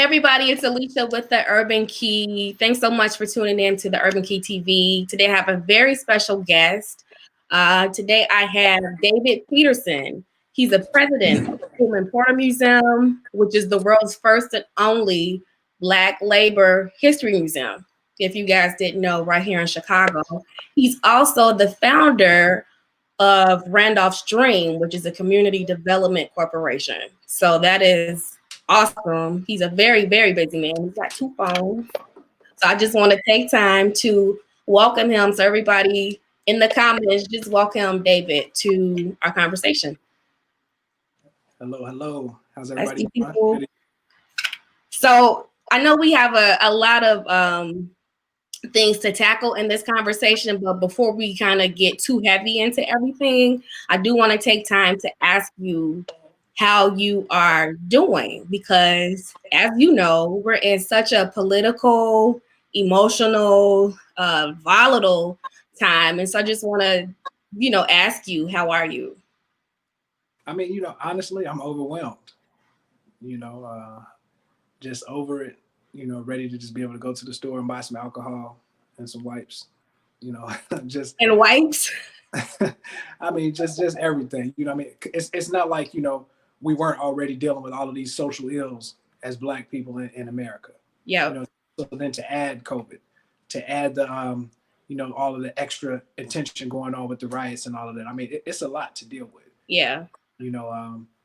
Hey everybody, it's Alicia with the Urban Key. Thanks so much for tuning in to the Urban Key TV. Today I have a very special guest. Today I have David Peterson. He's the president of the Pullm Museum, which is the world's first and only Black labor history museum. If you guys didn't know, right here in Chicago. He's also the founder of Randolph's Dream, which is a community development corporation. So that is awesome. He's a very, very busy man. He's got two phones. So I just want to take time to welcome him. So everybody in the comments, just welcome David to our conversation. Hello, hello. How's I everybody see doing? people. So I know we have a lot of things to tackle in this conversation, but before we kind of get too heavy into everything, I do want to take time to ask you how you are doing, because as you know, we're in such a political, emotional, volatile time. And so I just want to, ask you, how are you? I mean, honestly, I'm overwhelmed. You know, just over it. Ready to just be able to go to the store and buy some alcohol and some wipes. Just And wipes? I mean, just everything. I mean, it's not like we weren't already dealing with all of these social ills as Black people in America. Yeah. So then to add COVID, to add the all of the extra attention going on with the riots and all of that. I mean, it's a lot to deal with. Yeah.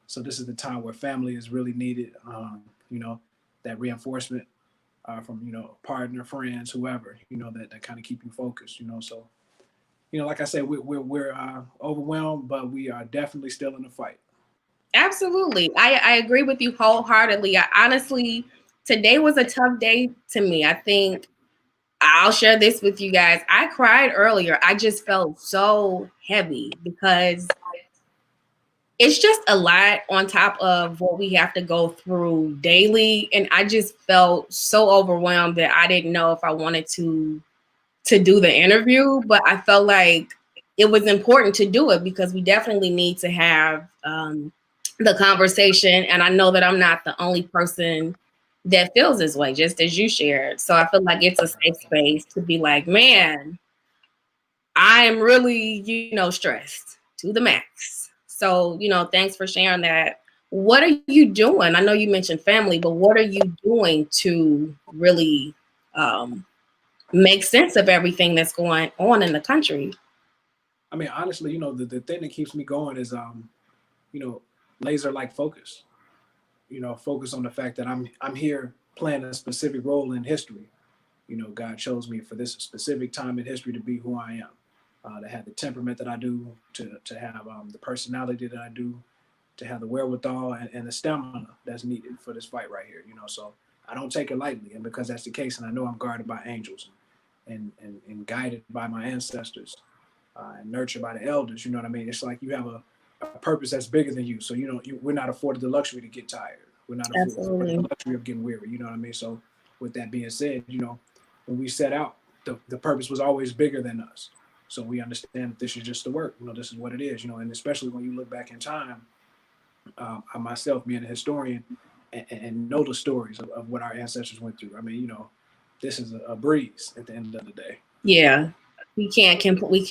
So this is the time where family is really needed. That reinforcement from partner, friends, whoever, that kind of keep you focused. So like I said, we're overwhelmed, but we are definitely still in the fight. Absolutely. I agree with you wholeheartedly. Honestly, today was a tough day to me. I think I'll share this with you guys. I cried earlier. I just felt so heavy because it's just a lot on top of what we have to go through daily. And I just felt so overwhelmed that I didn't know if I wanted to do the interview, but I felt like it was important to do it because we definitely need to have the conversation. And I know that I'm not the only person that feels this way, just as you shared. So I feel like it's a safe space to be like, man, I'm really, stressed to the max. So, thanks for sharing that. What are you doing? I know you mentioned family, but what are you doing to really make sense of everything that's going on in the country? I mean, honestly, the thing that keeps me going is, laser like focus. Focus on the fact that I'm here playing a specific role in history. God chose me for this specific time in history to be who I am, to have the temperament that I do, to have the personality that I do, to have the wherewithal and the stamina that's needed for this fight right here. So I don't take it lightly, and because that's the case, and I know I'm guarded by angels, and guided by my ancestors, and nurtured by the elders. You know what I mean? It's like you have a purpose that's bigger than you. So we're not afforded the luxury to get tired. We're not afforded the luxury of getting weary. You know what I mean? So with that being said, when we set out, the purpose was always bigger than us. So we understand that this is just the work. This is what it is. And especially when you look back in time, I myself being a historian and know the stories of what our ancestors went through. I mean, this is a breeze at the end of the day. Yeah. We can't complain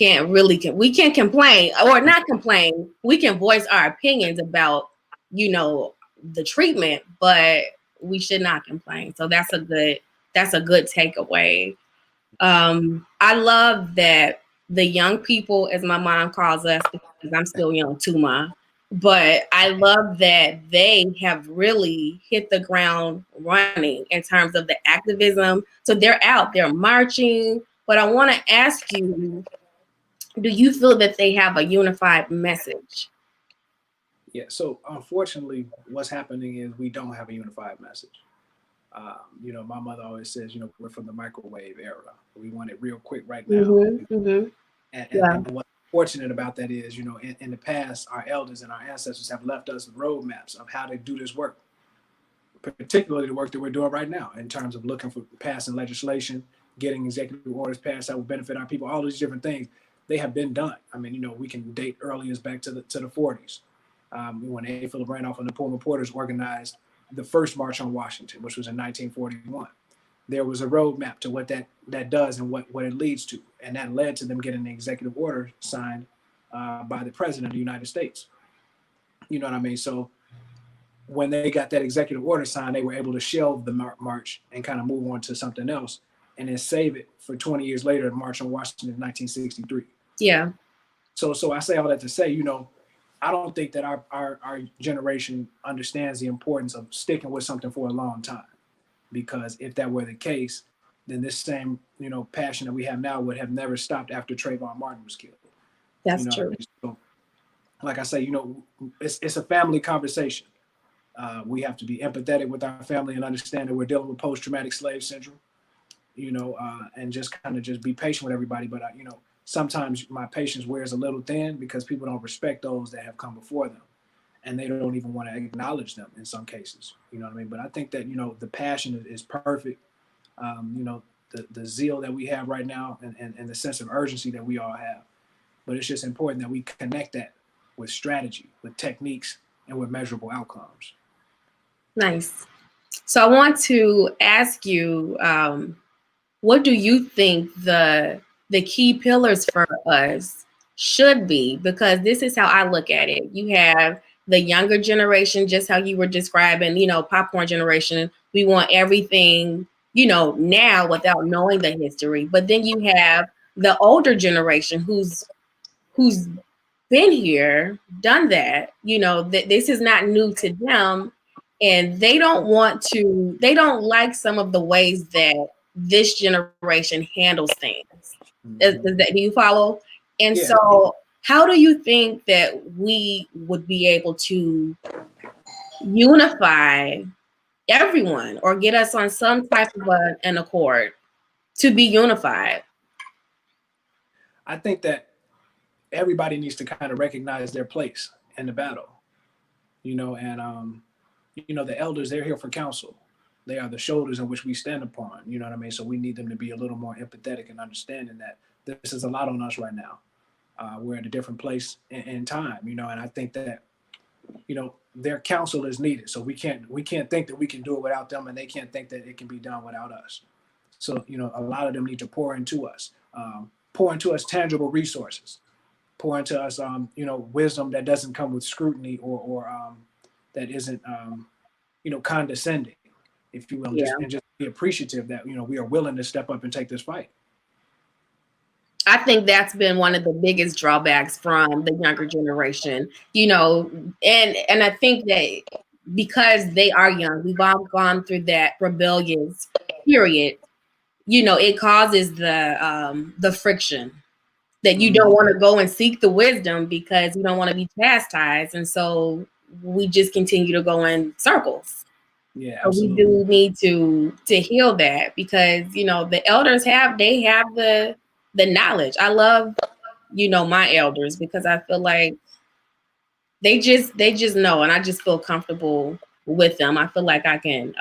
or not complain. We can voice our opinions about, the treatment, but we should not complain. So that's a good takeaway. I love that the young people, as my mom calls us, because I'm still young too, Ma, but I love that they have really hit the ground running in terms of the activism. So they're out, they're marching. But I want to ask you, do you feel that they have a unified message? Yeah, so unfortunately, what's happening is we don't have a unified message. My mother always says, we're from the microwave era. We want it real quick right now. Mm-hmm, mm-hmm. And what's fortunate about that is, in the past, our elders and our ancestors have left us roadmaps of how to do this work, particularly the work that we're doing right now in terms of looking for passing legislation, getting executive orders passed that will benefit our people, all these different things. They have been done. I mean, we can date earliest back to the 40s. When A. Philip Randolph and the Pullman Porters organized the first March on Washington, which was in 1941. There was a roadmap to what that does and what it leads to, and that led to them getting an executive order signed by the President of the United States. You know what I mean? So when they got that executive order signed, they were able to shelve the march and kind of move on to something else, and then save it for 20 years later, the March on Washington in 1963. Yeah. So I say all that to say, I don't think that our generation understands the importance of sticking with something for a long time, because if that were the case, then this same, passion that we have now would have never stopped after Trayvon Martin was killed. That's true. So, like I say, it's a family conversation. We have to be empathetic with our family and understand that we're dealing with post-traumatic slave syndrome, and just kind of just be patient with everybody. But, sometimes my patience wears a little thin because people don't respect those that have come before them, and they don't even want to acknowledge them in some cases. You know what I mean? But I think that, the passion is perfect. The zeal that we have right now, and the sense of urgency that we all have. But it's just important that we connect that with strategy, with techniques, and with measurable outcomes. Nice. So I want to ask you, what do you think the key pillars for us should be? Because this is how I look at it. You have the younger generation, just how you were describing, popcorn generation. We want everything, now without knowing the history. But then you have the older generation who's been here, done that. This is not new to them. And they don't like some of the ways that this generation handles things. Do you follow? And Yeah. So how do you think that we would be able to unify everyone or get us on some type of an accord to be unified? I think that everybody needs to kind of recognize their place in the battle, and the elders, they're here for counsel. They are the shoulders in which we stand upon. You know what I mean? So we need them to be a little more empathetic and understanding that this is a lot on us right now. We're at a different place in time, and I think that, their counsel is needed. So we can't think that we can do it without them, and they can't think that it can be done without us. So, a lot of them need to pour into us tangible resources, pour into us, wisdom that doesn't come with scrutiny or that isn't, condescending, if you will, Yeah. just be appreciative that, we are willing to step up and take this fight. I think that's been one of the biggest drawbacks from the younger generation, and I think that because they are young, we've all gone through that rebellious period, it causes the friction that you don't want to go and seek the wisdom because you don't want to be chastised. And so we just continue to go in circles. Yeah, so we do need to heal that because, the elders have the knowledge. I love, my elders because I feel like they just know, and I just feel comfortable with them. I feel like I can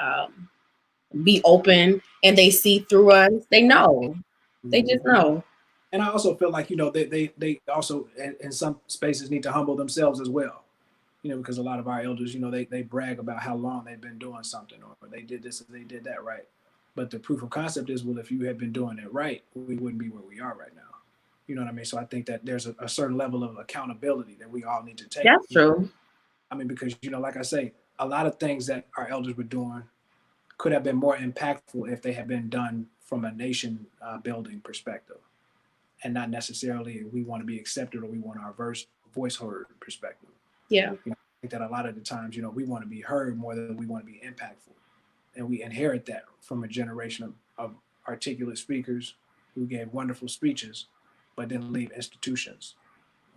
be open and they see through us. They know. They just know. And I also feel like, they also in some spaces need to humble themselves as well. Because a lot of our elders, they brag about how long they've been doing something, or they did this and they did that right. But the proof of concept is, well, if you had been doing it right, we wouldn't be where we are right now. You know what I mean? So I think that there's a certain level of accountability that we all need to take. That's true. I mean, because, like I say, a lot of things that our elders were doing could have been more impactful if they had been done from a nation building perspective, and not necessarily we want to be accepted or we want our voice heard perspective. Yeah. I think that a lot of the times, we want to be heard more than we want to be impactful. And we inherit that from a generation of articulate speakers who gave wonderful speeches, but didn't leave institutions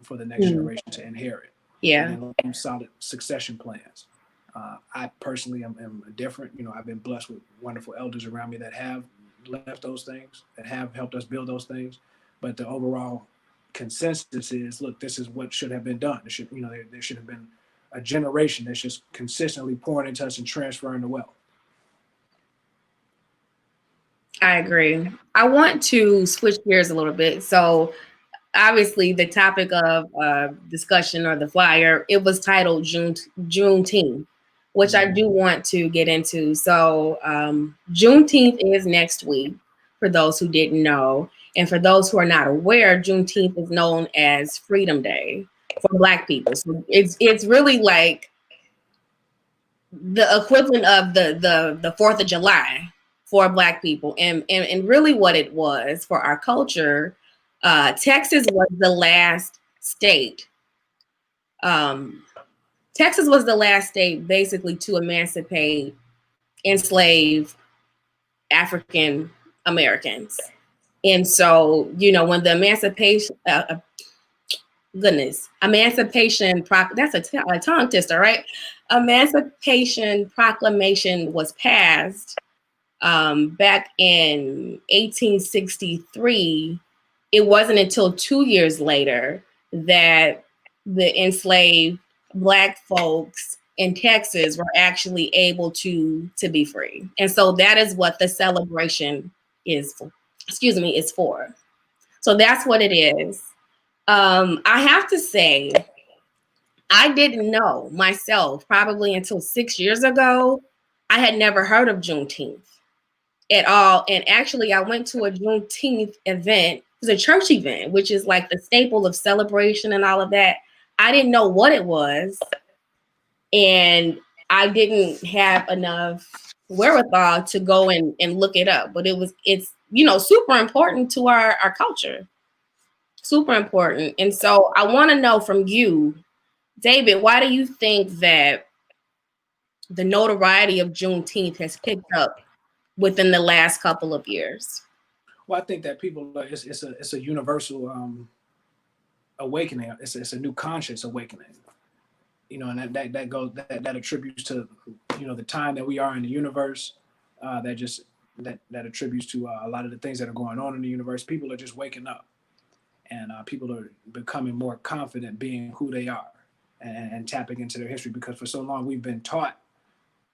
for the next generation to inherit. Yeah. And then solid succession plans. I personally am different. I've been blessed with wonderful elders around me that have left those things, that have helped us build those things. But the overall consensus is, look, this is what should have been done. There should have been a generation that's just consistently pouring into us and transferring the wealth. I agree. I want to switch gears a little bit. So obviously the topic of discussion or the flyer, it was titled Juneteenth, which I do want to get into. So Juneteenth is next week, for those who didn't know. And for those who are not aware, Juneteenth is known as Freedom Day for Black people. So it's really like the equivalent of the 4th of July for Black people. And really what it was for our culture, Texas was the last state. Texas was the last state basically to emancipate enslaved African Americans. And so, you know, when the Emancipation that's a tongue twister, right? Emancipation Proclamation was passed back in 1863. It wasn't until 2 years later that the enslaved Black folks in Texas were actually able to be free. And so that is what the celebration is for. Is for. So that's what it is. I have to say, I didn't know myself probably until 6 years ago. I had never heard of Juneteenth at all. And actually, I went to a Juneteenth event. It was a church event, which is like the staple of celebration and all of that. I didn't know what it was. And I didn't have enough wherewithal to go and look it up. But it's, you know, super important to our culture. Super important. And so I want to know from you, David, why do you think that the notoriety of Juneteenth has picked up within the last couple of years? Well, I think that people, it's a universal awakening. It's a new conscious awakening. You know, and that attributes to, you know, the time that we are in the universe. That attributes to a lot of the things that are going on in the universe. People are just waking up, and people are becoming more confident being who they are, and tapping into their history. Because for so long we've been taught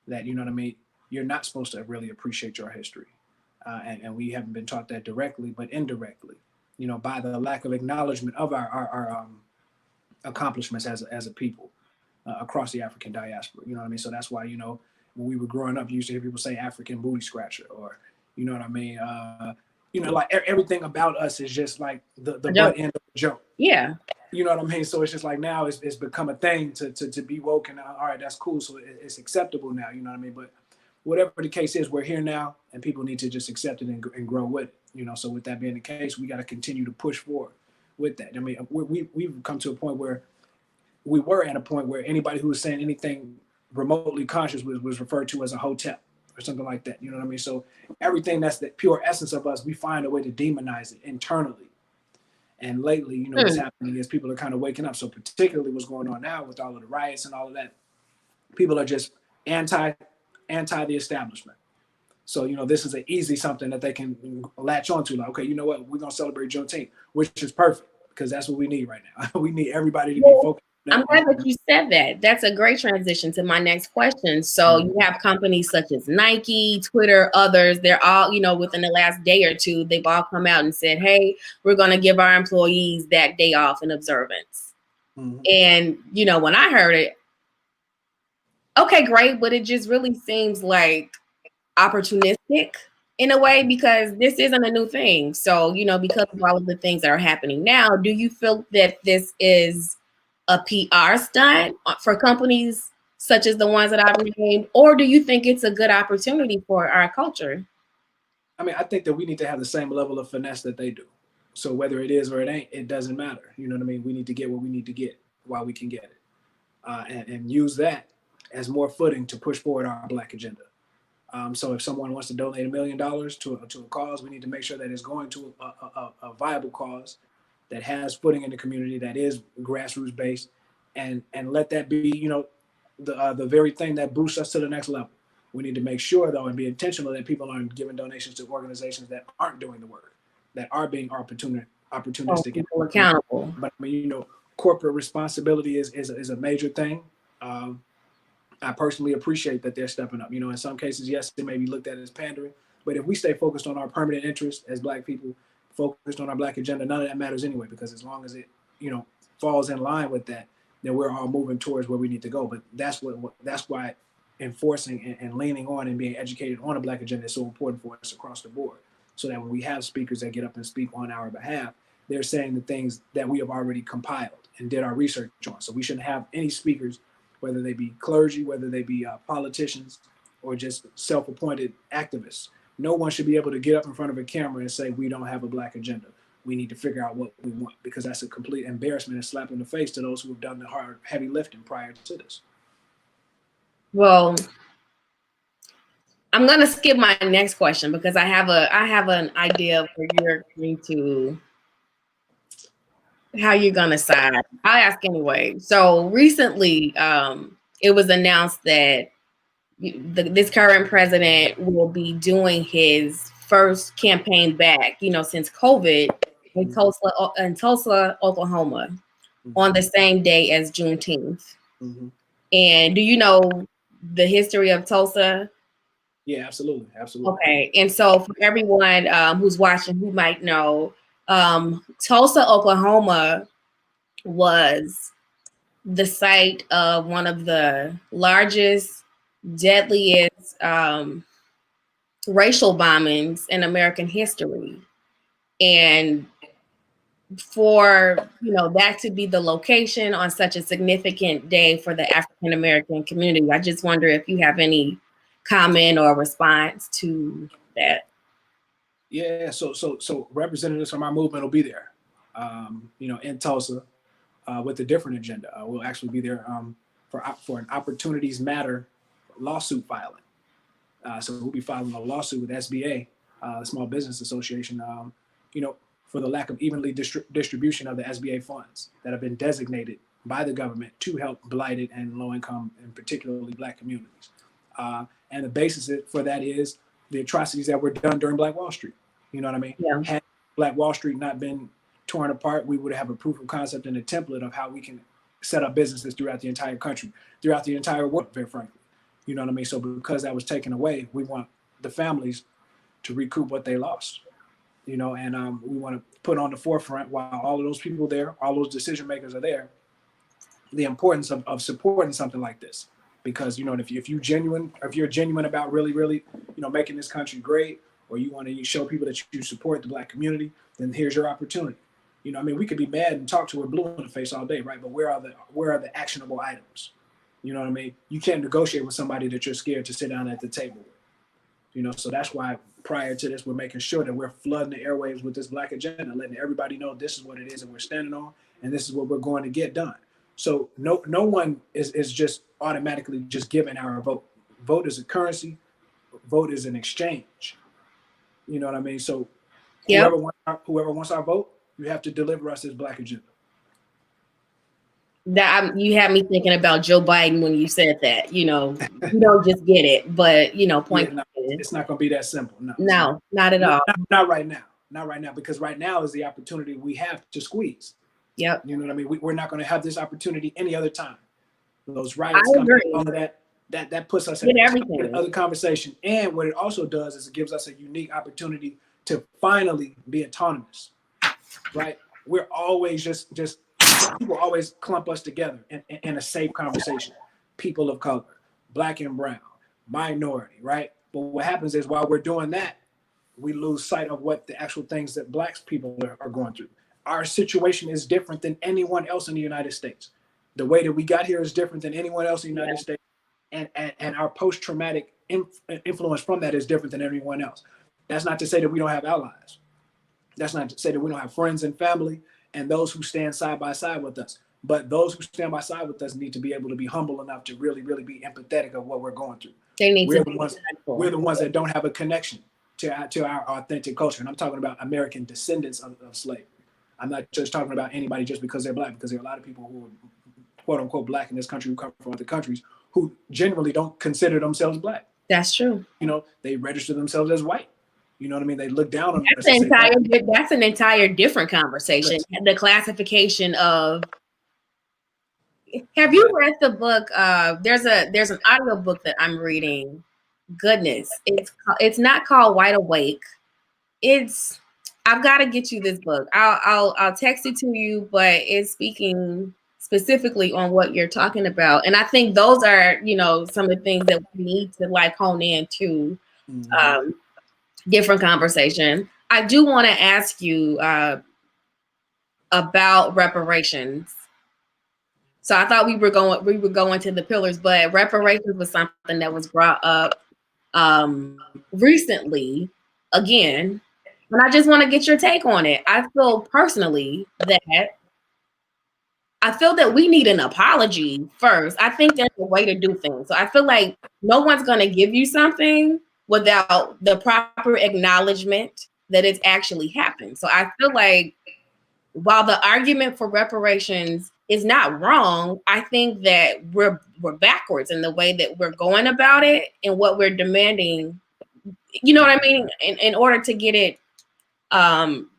that, you know what I mean, you're not supposed to really appreciate your history, and we haven't been taught that directly, but indirectly, you know, by the lack of acknowledgement of our accomplishments as a people. Across the African diaspora, you know what I mean? So that's why, you know, when we were growing up, you used to hear people say African booty scratcher, or, you know what I mean? You know, like everything about us is just like the butt end of the joke. Yeah. You know what I mean? So it's just like now it's become a thing to be woke, and all right, that's cool. So it's acceptable now, you know what I mean? But whatever the case is, we're here now, and people need to just accept it and grow with it, you know? So with that being the case, we got to continue to push forward with that. I mean, we've come to a point where we were at a point where anybody who was saying anything remotely conscious was referred to as a hotel or something like that. You know what I mean? So everything that's the pure essence of us, we find a way to demonize it internally. And lately, you know, what's happening is people are kind of waking up. So particularly what's going on now with all of the riots and all of that, people are just anti the establishment. So, you know, this is an easy something that they can latch onto. Like, okay, you know what? We're going to celebrate Juneteenth, which is perfect because that's what we need right now. We need everybody to be focused. I'm glad that you said that. That's a great transition to my next question. So you have companies such as Nike, Twitter, others. They're all, you know, within the last day or two, they've all come out and said, hey, we're going to give our employees that day off in observance. And, you know, when I heard it, okay, great. But it just really seems like opportunistic in a way, because this isn't a new thing. So, you know, because of all of the things that are happening now, do you feel that this is a PR stunt for companies such as the ones that I've named, or do you think it's a good opportunity for our culture? I mean, I think that we need to have the same level of finesse that they do. So whether it is or it ain't, it doesn't matter. You know what I mean? We need to get what we need to get while we can get it, and use that as more footing to push forward our Black agenda. So if someone wants to donate $1 million to a cause, we need to make sure that it's going to a viable cause that has footing in the community, that is grassroots based, and let that be, you know, the very thing that boosts us to the next level. We need to make sure, though, and be intentional that people aren't giving donations to organizations that aren't doing the work, that are being opportunistic and accountable. But I mean, you know, corporate responsibility is a major thing. I personally appreciate that they're stepping up. You know, in some cases, yes, it may be looked at as pandering, but if we stay focused on our permanent interests as Black people, focused on our Black agenda, none of that matters anyway, because as long as it, you know, falls in line with that, then we're all moving towards where we need to go. But that's why enforcing and leaning on and being educated on a Black agenda is so important for us across the board. So that when we have speakers that get up and speak on our behalf, they're saying the things that we have already compiled and did our research on. So we shouldn't have any speakers, whether they be clergy, whether they be politicians, or just self-appointed activists. No one should be able to get up in front of a camera and say, we don't have a Black agenda. We need to figure out what we want, because that's a complete embarrassment and slap in the face to those who have done the hard, heavy lifting prior to this. Well, I'm gonna skip my next question because I have an idea of where you're going to, how you're gonna side. I'll ask anyway. So recently, it was announced that this current president will be doing his first campaign back, since COVID in Tulsa, Oklahoma, on the same day as Juneteenth. Mm-hmm. And do you know the history of Tulsa? Yeah, absolutely. Absolutely. Okay. And so for everyone who's watching who might know, Tulsa, Oklahoma was the site of one of the largest, deadliest racial bombings in American history. And for that to be the location on such a significant day for the African American community, I just wonder if you have any comment or response to that. Yeah, so representatives from our movement will be there, in Tulsa, with a different agenda. We'll actually be there for an Opportunities Matter lawsuit filing. So we'll be filing a lawsuit with SBA, the Small Business Association, for the lack of evenly distribution of the SBA funds that have been designated by the government to help blighted and low-income and particularly Black communities. And the basis for that is the atrocities that were done during Black Wall Street. You know what I mean? Yeah. Had Black Wall Street not been torn apart, we would have a proof of concept and a template of how we can set up businesses throughout the entire country, throughout the entire world, very frankly. You know what I mean? So because that was taken away, we want the families to recoup what they lost. And we want to put on the forefront, while all of those people there, all those decision makers are there, the importance of supporting something like this. Because if you're genuine about really making this country great, or you want to show people that you support the Black community, then here's your opportunity. We could be mad and talk to her blue in the face all day, right? But where are the actionable items? You know what I mean? You can't negotiate with somebody that you're scared to sit down at the table with. So that's why prior to this, we're making sure that we're flooding the airwaves with this Black agenda, letting everybody know this is what it is that we're standing on, and this is what we're going to get done. So no one is just automatically just giving our vote. Vote is a currency. Vote is an exchange. You know what I mean? So whoever wants our vote, you have to deliver us this Black agenda. You had me thinking about Joe Biden when you said that. You don't just get it, but it's not going to be that simple. No, not at all. Not right now. Not right now, because right now is the opportunity we have to squeeze. Yep. You know what I mean? We're not going to have this opportunity any other time. Those riots, all of that puts us in another conversation. And what it also does is it gives us a unique opportunity to finally be autonomous, right? We're always just people always clump us together in a safe conversation. People of color, Black and brown, minority, right? But what happens is while we're doing that, we lose sight of what the actual things that Black people are going through. Our situation is different than anyone else in the United States. The way that we got here is different than anyone else in the United States. And our post-traumatic influence from that is different than everyone else. That's not to say that we don't have allies. That's not to say that we don't have friends and family and those who stand side by side with us. But those who stand by side with us need to be able to be humble enough to really, really be empathetic of what we're going through. We're the ones that don't have a connection to our authentic culture. And I'm talking about American descendants of slavery. I'm not just talking about anybody just because they're Black, because there are a lot of people who are quote unquote Black in this country who come from other countries who genuinely don't consider themselves Black. That's true. They register themselves as white. You know what I mean? They look down on that's an entire different conversation. Right. The classification of. Have you read the book? There's an audio book that I'm reading. Goodness, it's not called Wide Awake. I've got to get you this book. I'll text it to you, but it's speaking specifically on what you're talking about. And I think those are, some of the things that we need to like hone in to um, different conversation. I do want to ask you about reparations. So I thought we were going to the pillars, but reparations was something that was brought up recently again. And I just want to get your take on it. I feel personally that we need an apology first. I think there's a way to do things. So I feel like no one's going to give you something without the proper acknowledgement that it's actually happened. So I feel like while the argument for reparations is not wrong, I think that we're backwards in the way that we're going about it and what we're demanding. You know what I mean? In order to get it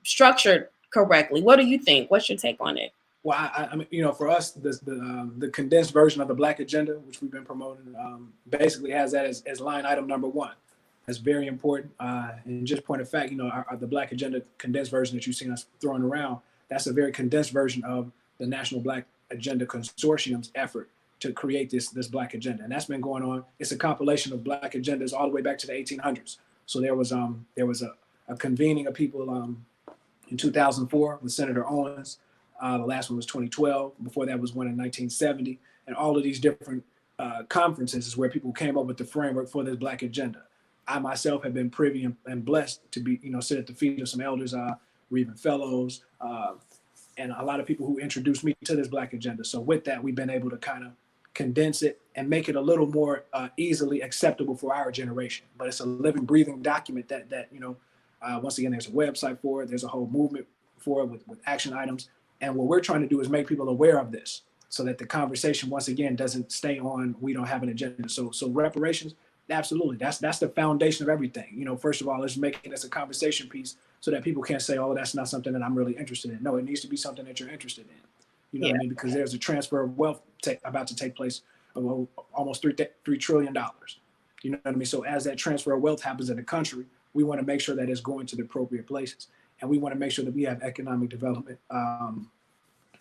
structured correctly. What do you think? What's your take on it? Well, I mean, for us, the condensed version of the Black Agenda, which we've been promoting, basically has that as line item number one. That's very important. And just point of fact, the Black Agenda condensed version that you've seen us throwing around, that's a very condensed version of the National Black Agenda Consortium's effort to create this Black Agenda. And that's been going on. It's a compilation of Black agendas all the way back to the 1800s. So there was a convening of people in 2004 with Senator Owens. The last one was 2012. Before that was one in 1970. And all of these different conferences is where people came up with the framework for this Black Agenda. I myself have been privy and blessed to be, sit at the feet of some elders, Reverend Fellows, and a lot of people who introduced me to this Black Agenda. So with that, we've been able to kind of condense it and make it a little more easily acceptable for our generation. But it's a living, breathing document that once again, there's a website for it. There's a whole movement for it with action items. And what we're trying to do is make people aware of this so that the conversation, once again, doesn't stay on, we don't have an agenda. So reparations, absolutely. That's the foundation of everything. First of all, let's make this a conversation piece so that people can't say, oh, that's not something that I'm really interested in. No, it needs to be something that you're interested in. You know what I mean? Because there's a transfer of wealth about to take place of almost $3 trillion. You know what I mean? So as that transfer of wealth happens in the country, we want to make sure that it's going to the appropriate places. And we want to make sure that we have economic development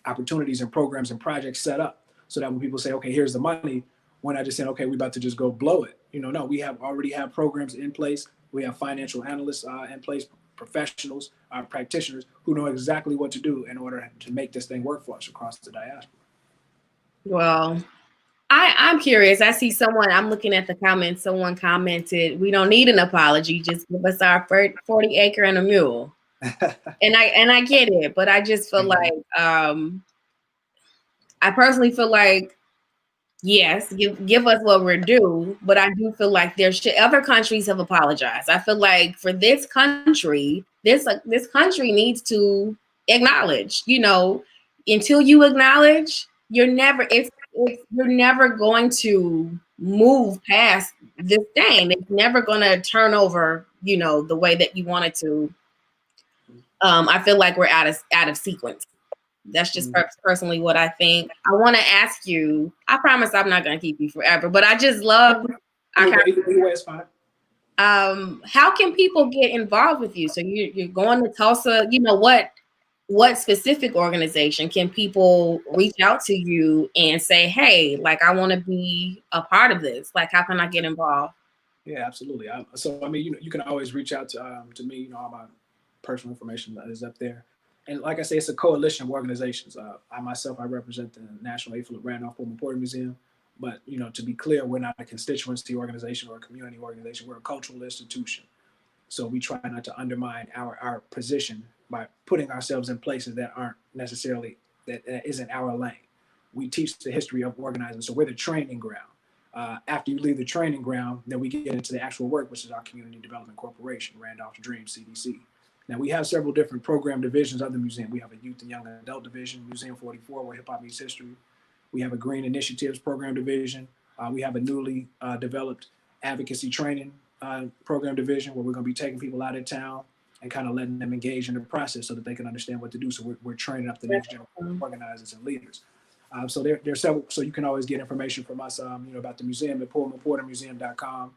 opportunities and programs and projects set up so that when people say, okay, here's the money, we're not just saying, okay, we're about to just go blow it. No, we already have programs in place. We have financial analysts in place, professionals, practitioners who know exactly what to do in order to make this thing work for us across the diaspora. Well, I'm curious. I see I'm looking at the comments. Someone commented, we don't need an apology. Just give us our 40 acre and a mule. And I get it, but I just feel like, I personally feel like, yes, give us what we're due, but I do feel like other countries have apologized. I feel like for this country, this country needs to acknowledge, until you acknowledge, you're never going to move past this thing. It's never going to turn over, the way that you want it to. I feel like we're out of sequence. That's just personally what I think. I want to ask you, I promise I'm not going to keep you forever, but I just love it's fine. How can people get involved with you? So you're going to Tulsa, what specific organization can people reach out to you and say, hey, like, I want to be a part of this? Like, how can I get involved? Yeah, absolutely. You can always reach out to me, all my personal information that is up there. And like I say, it's a coalition of organizations. I represent the National Affluent Randolph Pullm Museum. But, to be clear, we're not a constituency organization or a community organization. We're a cultural institution. So we try not to undermine our position by putting ourselves in places that aren't necessarily, that isn't our lane. We teach the history of organizing. So we're the training ground. After you leave the training ground, then we get into the actual work, which is our Community Development Corporation, Randolph Dream, CDC. Now, we have several different program divisions of the museum. We have a youth and young adult division, Museum 44, where hip hop meets history. We have a Green Initiatives program division. We have a newly developed advocacy training program division where we're going to be taking people out of town and kind of letting them engage in the process so that they can understand what to do. So we're training up the next generation of organizers and leaders. So there's several, so you can always get information from us, about the museum at PullmPorterMuseum.com.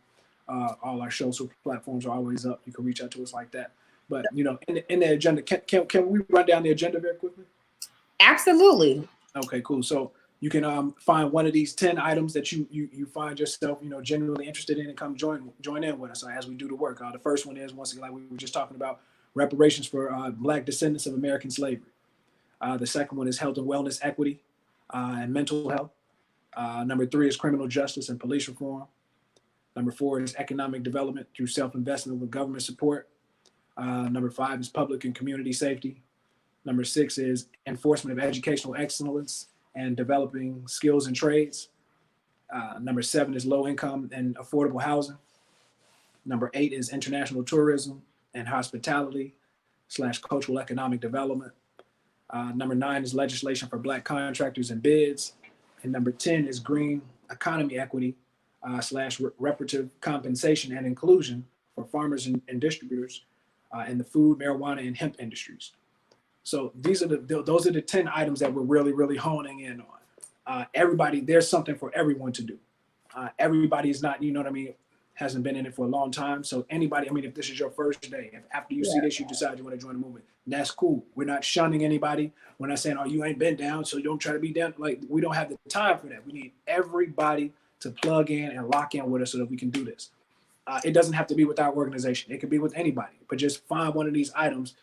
All our social platforms are always up. You can reach out to us like that. But, in the agenda, can we run down the agenda very quickly? Absolutely. Okay, cool. So you can find one of these 10 items that you find yourself, genuinely interested in, and come join in with us as we do the work. The first one is, once again, like we were just talking about, reparations for Black descendants of American slavery. The second one is health and wellness equity and mental health. Number 3 is criminal justice and police reform. Number 4 is economic development through self-investment with government support. Number 5 is public and community safety. Number 6 is enforcement of educational excellence and developing skills and trades. Number 7 is low income and affordable housing. Number 8 is international tourism and hospitality / cultural economic development. Number 9 is legislation for Black contractors and bids. And number 10 is green economy equity / reparative compensation and inclusion for farmers and distributors in the food, marijuana, and hemp industries. So those are the 10 items that we're really, really honing in on. Everybody, there's something for everyone to do. Everybody is not, hasn't been in it for a long time. So anybody, if this is your first day, if after you see this, you decide you want to join the movement, that's cool. We're not shunning anybody. We're not saying, oh, you ain't been down, so don't try to be down. Like, we don't have the time for that. We need everybody to plug in and lock in with us so that we can do this. It doesn't have to be with our organization. It could be with anybody, but just find one of these items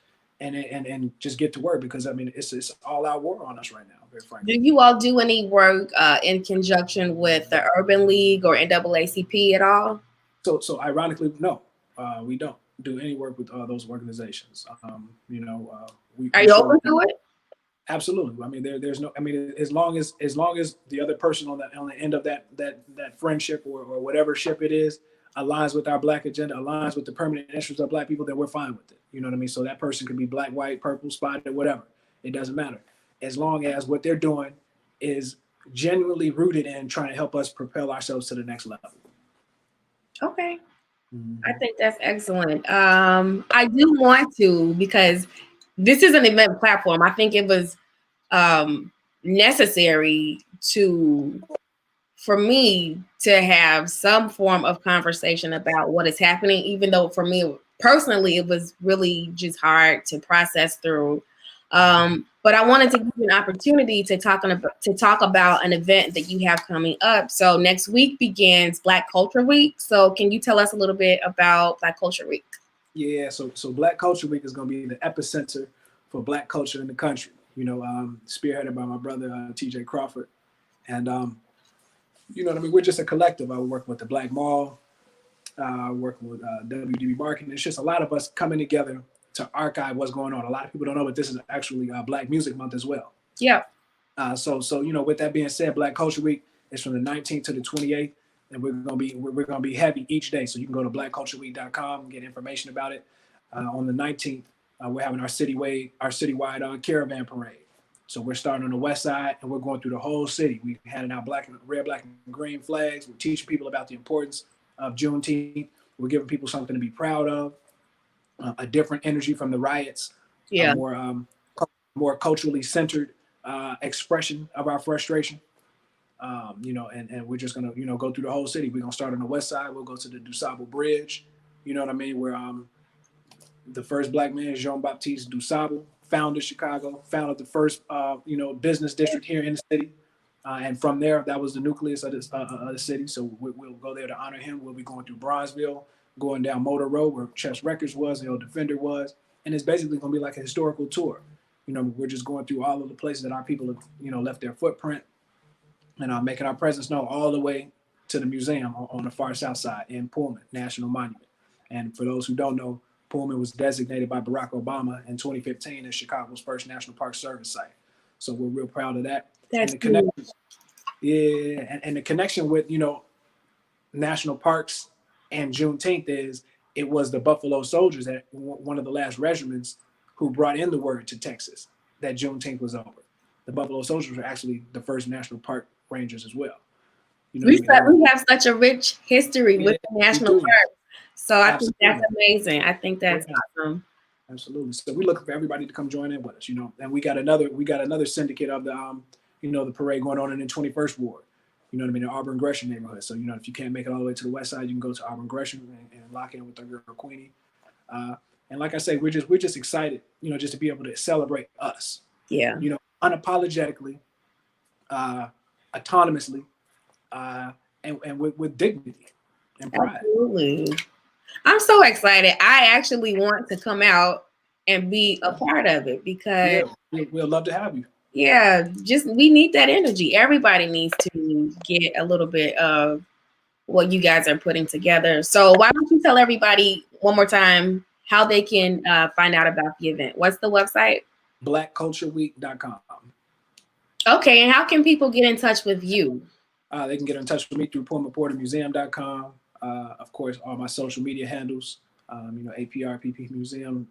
and just get to work, because it's all out war on us right now, very frankly. Do you all do any work in conjunction with the Urban League or NAACP at all? So ironically, no, we don't do any work with those organizations. Are you open to it? Absolutely. There's no. As long as the other person on the end of that friendship or whatever ship it is aligns with our Black agenda, aligns with the permanent interests of Black people, then we're fine with it. You know what I mean? So that person could be Black, white, purple, spotted, whatever. It doesn't matter, as long as what they're doing is genuinely rooted in trying to help us propel ourselves to the next level. Okay. I think that's excellent. I do want to, because this is an event platform. I think it was necessary for me to have some form of conversation about what is happening, even though for me personally, it was really just hard to process through. But I wanted to give you an opportunity to talk about an event that you have coming up. So next week begins Black Culture Week. So can you tell us a little bit about Black Culture Week? Yeah, so Black Culture Week is going to be the epicenter for Black culture in the country. Spearheaded by my brother TJ Crawford, and we're just a collective. I work with the Black Mall, working with WDB Marketing. It's just a lot of us coming together to archive what's going on. A lot of people don't know, but this is actually Black Music Month as well. Yeah. So with that being said, Black Culture Week is from the 19th to the 28th, and we're gonna be heavy each day. So you can go to blackcultureweek.com and get information about it. On the 19th, we're having our citywide caravan parade. So we're starting on the west side, and we're going through the whole city. We're handing out red, black, and green flags. We're teaching people about the importance of Juneteenth. We're giving people something to be proud of, a different energy from the riots, yeah, more culturally centered expression of our frustration. And we're just gonna, go through the whole city. We're gonna start on the west side. We'll go to the DuSable Bridge. You know what I mean? Where the first Black man, Jean-Baptiste DuSable, founded Chicago, founded the first, business district here in the city. And from there, that was the nucleus of the city. So we'll go there to honor him. We'll be going through Bronzeville, going down Motor Road where Chess Records was, the old Defender was. And it's basically going to be like a historical tour. We're just going through all of the places that our people have, left their footprint, and making our presence known all the way to the museum on the far south side in Pullm National Monument. And for those who don't know, Pullman was designated by Barack Obama in 2015 as Chicago's first National Park Service site. So we're real proud of that. That's and the connection with, national parks and Juneteenth is it was the Buffalo Soldiers, that one of the last regiments, who brought in the word to Texas that Juneteenth was over. The Buffalo Soldiers were actually the first national park rangers as well. We have such a rich history with the national parks. So I think that's amazing. I think that's awesome. Absolutely. So we're looking for everybody to come join in with us, and we got another syndicate of the, the parade going on in the 21st Ward, the Auburn Gresham neighborhood. So, if you can't make it all the way to the west side, you can go to Auburn Gresham and lock in with our girl Queenie. And like I say, we're just excited, just to be able to celebrate us. Yeah. Unapologetically, autonomously, and with dignity and pride. Absolutely. I'm so excited. I actually want to come out and be a part of it because, Yeah, we'll love to have you. yeah, just we need that energy. Everybody needs to get a little bit of what you guys are putting together. So why don't you tell everybody one more time how they can find out about the event? What's the website? blackcultureweek.com. Okay, and how can people get in touch with you? They can get in touch with me through pullmmuseum.com. Of course, all my social media handles, APR Museum,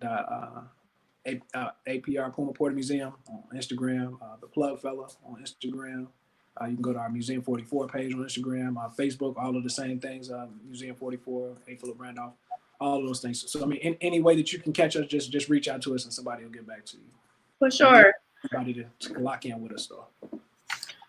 APR Pullman Porter Museum on Instagram, the Plug Fella on Instagram. You can go to our Museum 44 page on Instagram, Facebook, all of the same things, Museum 44, A. Philip Randolph, all of those things. So, I mean, in any way that you can catch us, just reach out to us and somebody will get back to you. For sure. Everybody to lock in with us, though.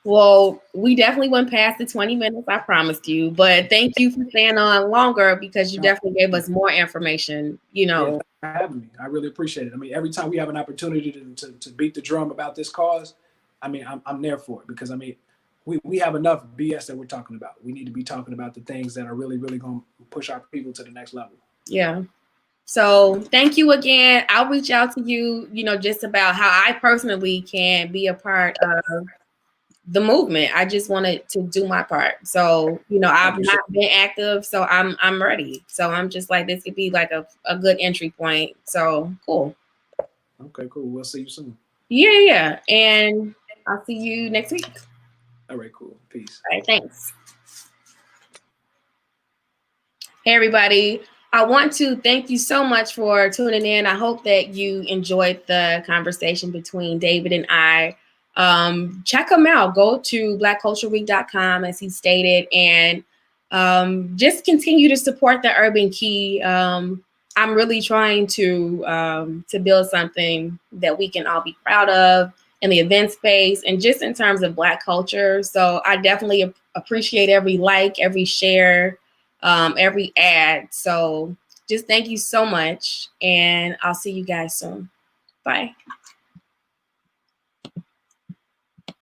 Well, we definitely went past the 20 minutes, I promised you, but thank you for staying on longer because you definitely gave us more information, Yeah, for having me. I really appreciate it. I mean, every time we have an opportunity to beat the drum about this cause, I mean, I'm there for it because, I mean, we have enough BS that we're talking about. We need to be talking about the things that are really, really going to push our people to the next level. Yeah. So thank you again. I'll reach out to you, just about how I personally can be a part of the movement. I just wanted to do my part. So, I've not been active, so I'm ready. So I'm just like, this could be like a good entry point. So cool. Okay, cool. We'll see you soon. Yeah. And I'll see you next week. All right, cool. Peace. All right, thanks. Hey, everybody. I want to thank you so much for tuning in. I hope that you enjoyed the conversation between David and I. Check them out. Go to blackcultureweek.com, as he stated, and just continue to support the Urban Key. I'm really trying to build something that we can all be proud of in the event space and just in terms of Black culture. So I definitely appreciate every like, every share, every ad. So just thank you so much, and I'll see you guys soon. Bye.